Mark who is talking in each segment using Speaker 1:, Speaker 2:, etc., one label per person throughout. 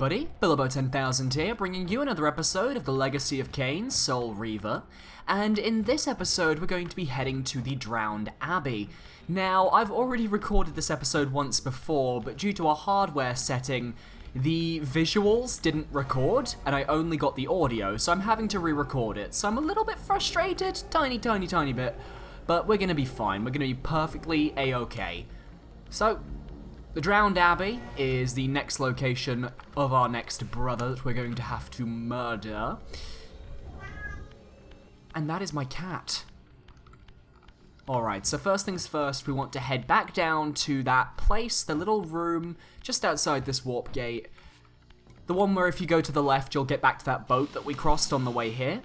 Speaker 1: everybody, Bilbo10000 here, bringing you another episode of the Legacy of Kain, Soul Reaver, and in this episode we're going to be heading to the Drowned Abbey. Now, I've already recorded this episode once before, but due to a hardware setting, the visuals didn't record, and I only got the audio, so I'm having to re-record it, so I'm a little bit frustrated, tiny bit, but we're gonna be fine, we're gonna be perfectly a-okay. So, the Drowned Abbey is the next location of our next brother that we're going to have to murder. And that is my cat. Alright, so first things first, we want to head back down to that place, the little room just outside this warp gate. The one where if you go to the left, you'll get back to that boat that we crossed on the way here.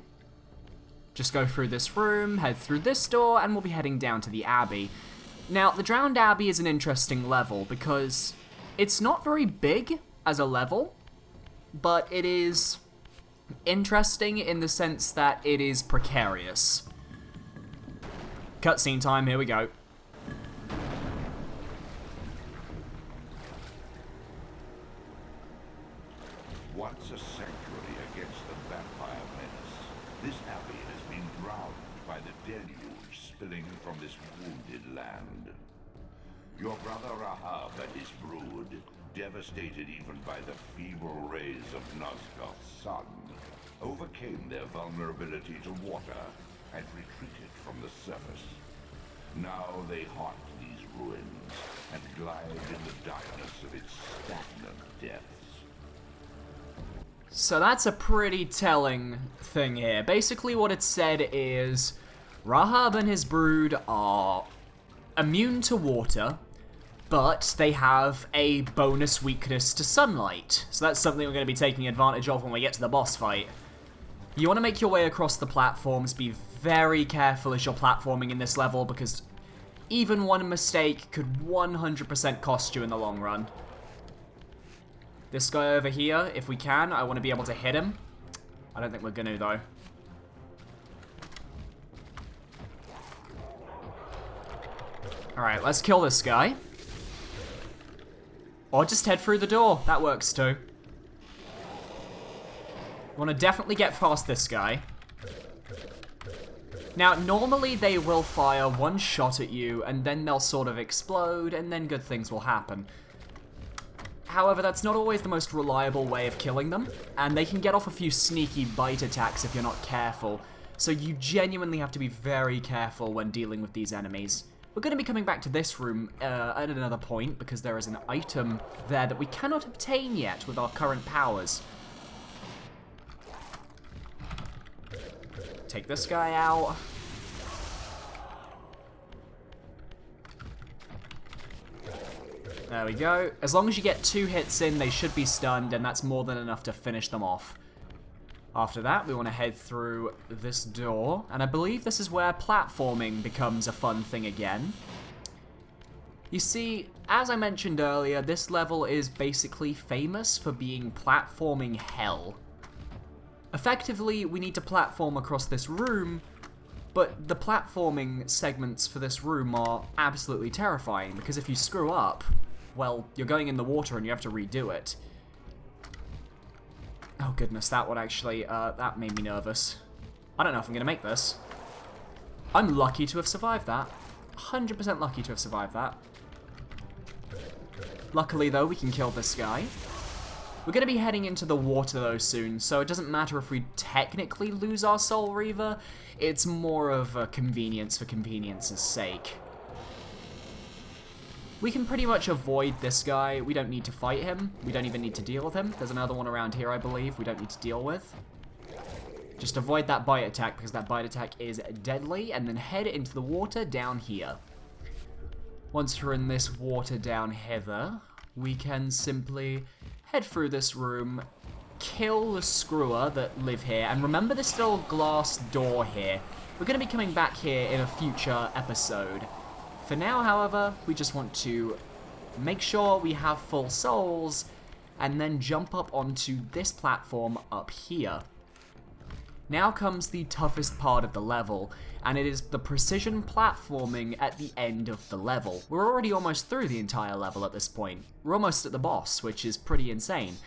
Speaker 1: Just go through this room, head through this door, and we'll be heading down to the Abbey. Now, the Drowned Abbey is an interesting level because it's not very big as a level, but it is interesting in the sense that it is precarious. Cutscene time, here we go.
Speaker 2: Once a sanctuary against the vampire menace, this abbey has been drowned by the deluge spilling from this wounded land. Your brother Rahab and his brood, devastated even by the feeble rays of Nozgoth's sun, overcame their vulnerability to water and retreated from the surface. Now they haunt these ruins and glide in the darkness of its stagnant depths.
Speaker 1: So that's a pretty telling thing here. Basically what it said is Rahab and his brood are immune to water, but they have a bonus weakness to sunlight. So that's something we're going to be taking advantage of when we get to the boss fight. You want to make your way across the platforms, be very careful as you're platforming in this level, because even one mistake could 100% cost you in the long run. This guy over here, if we can, I want to be able to hit him. I don't think we're going to, though. Alright, let's kill this guy. Or just head through the door. That works too. Want to definitely get past this guy. Now, normally they will fire one shot at you, and then they'll sort of explode, and then good things will happen. However, that's not always the most reliable way of killing them, and they can get off a few sneaky bite attacks if you're not careful. So you genuinely have to be very careful when dealing with these enemies. We're going to be coming back to this room at another point, because there is an item there that we cannot obtain yet with our current powers. Take this guy out. There we go. As long as you get 2 hits in, they should be stunned, and that's more than enough to finish them off. After that, we want to head through this door, and I believe this is where platforming becomes a fun thing again. You see, as I mentioned earlier, this level is basically famous for being platforming hell. Effectively, we need to platform across this room, but the platforming segments for this room are absolutely terrifying, because if you screw up, well, you're going in the water and you have to redo it. Oh goodness, that one actually, that made me nervous. I don't know if I'm gonna make this. I'm lucky to have survived that. 100% lucky to have survived that. Luckily though, we can kill this guy. We're gonna be heading into the water though soon, so it doesn't matter if we technically lose our Soul Reaver. It's more of a convenience for convenience's sake. We can pretty much avoid this guy. We don't need to fight him. We don't even need to deal with him. There's another one around here, I believe, we don't need to deal with. Just avoid that bite attack, because that bite attack is deadly, and then head into the water down here. Once we're in this water down hither, we can simply head through this room, kill the screwer that live here, and remember this little glass door here. We're going to be coming back here in a future episode. For now, however, we just want to make sure we have full souls, and then jump up onto this platform up here. Now comes the toughest part of the level, and it is the precision platforming at the end of the level. We're already almost through the entire level at this point. We're almost at the boss, which is pretty insane.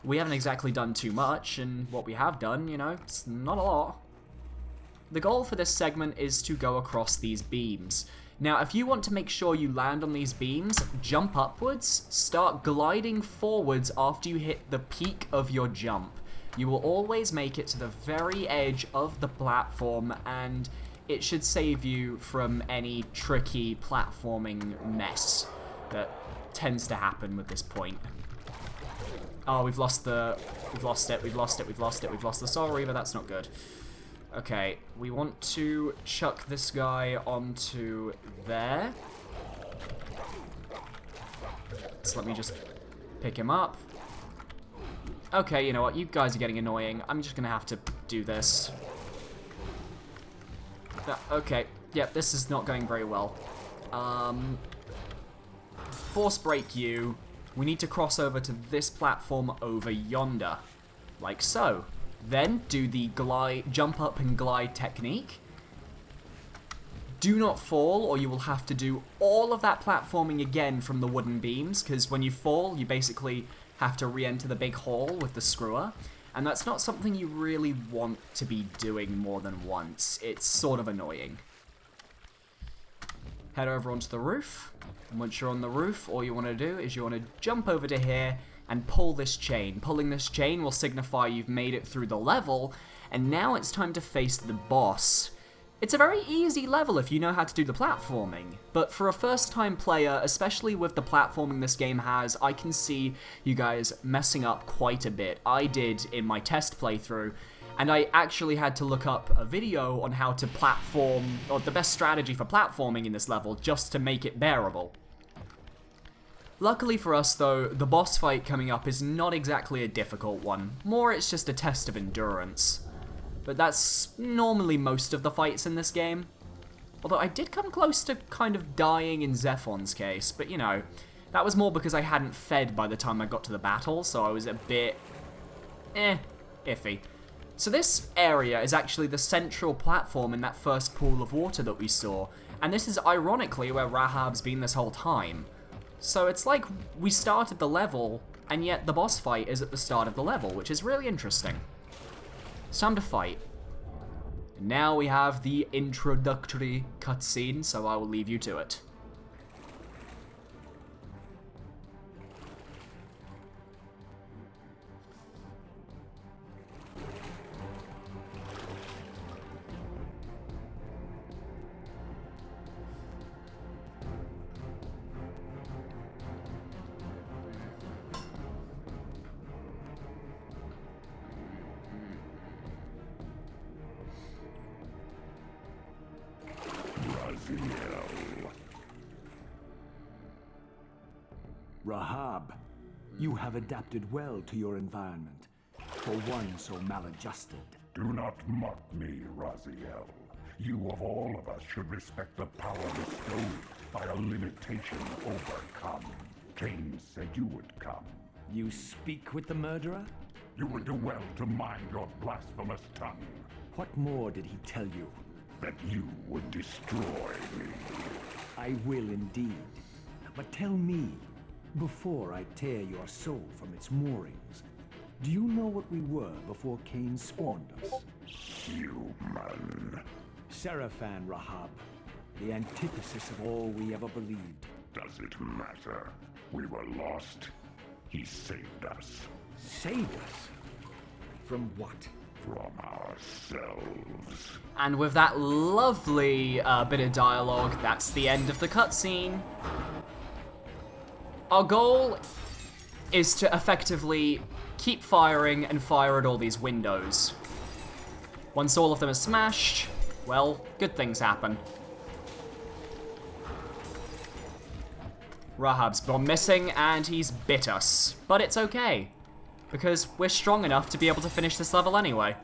Speaker 1: We haven't exactly done too much, and what we have done, you know, it's not a lot. The goal for this segment is to go across these beams. Now, if you want to make sure you land on these beams, jump upwards, start gliding forwards after you hit the peak of your jump. You will always make it to the very edge of the platform, and it should save you from any tricky platforming mess that tends to happen with this point. Oh, we've lost the Soul Reaver, that's not good. Okay, we want to chuck this guy onto there. So let me just pick him up. Okay, you know what, you guys are getting annoying. I'm just gonna have to do this. Okay, yep, this is not going very well. Force break you. We need to cross over to this platform over yonder. Like so. Then do the jump up and glide technique. Do not fall, or you will have to do all of that platforming again from the wooden beams, because when you fall, you basically have to re-enter the big hole with the screwer, and that's not something you really want to be doing more than once. It's sort of annoying. Head over onto the roof, and once you're on the roof, all you want to do is you want to jump over to here and pull this chain. Pulling this chain will signify you've made it through the level, and now it's time to face the boss. It's a very easy level if you know how to do the platforming, but for a first-time player, especially with the platforming this game has, I can see you guys messing up quite a bit. I did in my test playthrough, and I actually had to look up a video on how to platform, or the best strategy for platforming in this level, just to make it bearable. Luckily for us though, the boss fight coming up is not exactly a difficult one. More it's just a test of endurance. But that's normally most of the fights in this game. Although I did come close to kind of dying in Zephon's case, but you know, that was more because I hadn't fed by the time I got to the battle, so I was a bit iffy. So this area is actually the central platform in that first pool of water that we saw, and this is ironically where Rahab's been this whole time. So it's like we started the level, and yet the boss fight is at the start of the level, which is really interesting. It's time to fight. Now we have the introductory cutscene, so I will leave you to it.
Speaker 3: Rahab, you have adapted well to your environment, for one so maladjusted.
Speaker 4: Do not mock me, Raziel. You of all of us should respect the power bestowed by a limitation overcome. Kain said you would come.
Speaker 3: You speak with the murderer?
Speaker 4: You would do well to mind your blasphemous tongue.
Speaker 3: What more did he tell you?
Speaker 4: That you would destroy me.
Speaker 3: I will indeed. But tell me, before I tear your soul from its moorings, do you know what we were before Kain spawned us?
Speaker 4: Human.
Speaker 3: Seraphan, Rahab, the antithesis of all we ever believed.
Speaker 4: Does it matter? We were lost. He saved us.
Speaker 3: Saved us? From what?
Speaker 4: From ourselves.
Speaker 1: And with that lovely bit of dialogue, that's the end of the cutscene. Our goal is to effectively keep firing and fire at all these windows. Once all of them are smashed, well, good things happen. Rahab's gone missing and he's bit us, but it's okay, because we're strong enough to be able to finish this level anyway.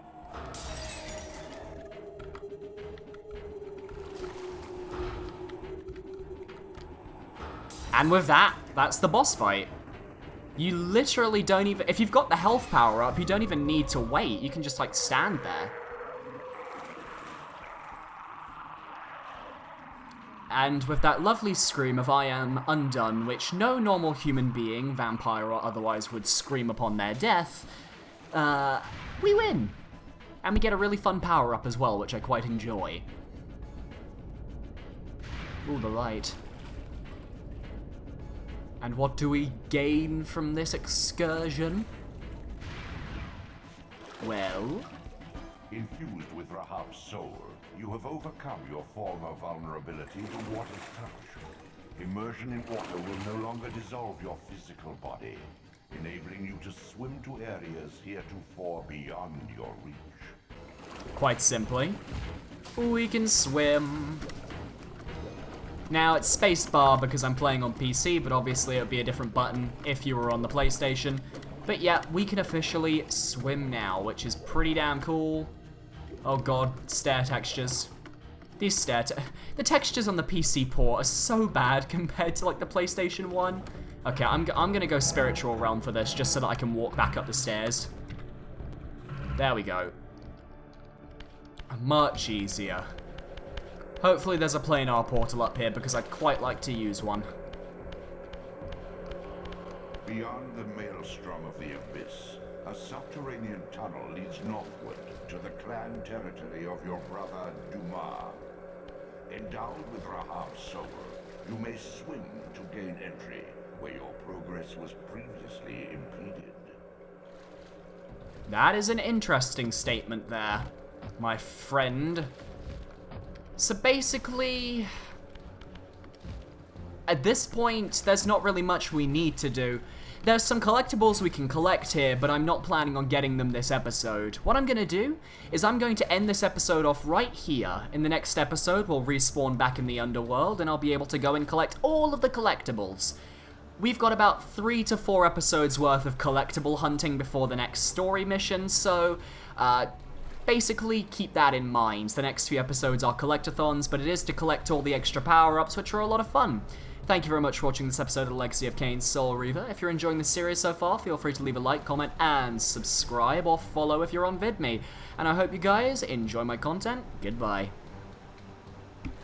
Speaker 1: And with that, that's the boss fight. You literally don't even, if you've got the health power up, you don't even need to wait. You can just like stand there. And with that lovely scream of I am undone, which no normal human being, vampire or otherwise, would scream upon their death, we win. And we get a really fun power-up as well, which I quite enjoy. Ooh, the light. And what do we gain from this excursion? Well...
Speaker 2: Infused with Rahab's soul, you have overcome your former vulnerability to water's touch. Immersion in water will no longer dissolve your physical body, enabling you to swim to areas heretofore beyond your reach.
Speaker 1: Quite simply, we can swim. Now, it's spacebar because I'm playing on PC, but obviously it would be a different button if you were on the PlayStation. But yeah, we can officially swim now, which is pretty damn cool. Oh god, stair textures. These the textures on the PC port are so bad compared to like the PlayStation 1. Okay, I'm gonna go spiritual realm for this, just so that I can walk back up the stairs. There we go. Much easier. Hopefully there's a planar portal up here, because I'd quite like to use one.
Speaker 2: Beyond the maelstrom of the abyss, a subterranean tunnel leads northward to the clan territory of your brother Dumas. Endowed with Rahab's soul, you may swim to gain entry where your progress was previously impeded.
Speaker 1: That is an interesting statement there, my friend. So basically, at this point, there's not really much we need to do. There's some collectibles we can collect here, but I'm not planning on getting them this episode. What I'm going to do is I'm going to end this episode off right here. In the next episode, we'll respawn back in the underworld, and I'll be able to go and collect all of the collectibles. We've got about 3 to 4 episodes worth of collectible hunting before the next story mission, so basically keep that in mind. The next few episodes are collectathons, but it is to collect all the extra power-ups, which are a lot of fun. Thank you very much for watching this episode of Legacy of Kain Soul Reaver. If you're enjoying this series so far, feel free to leave a like, comment, and subscribe, or follow if you're on VidMe. And I hope you guys enjoy my content. Goodbye.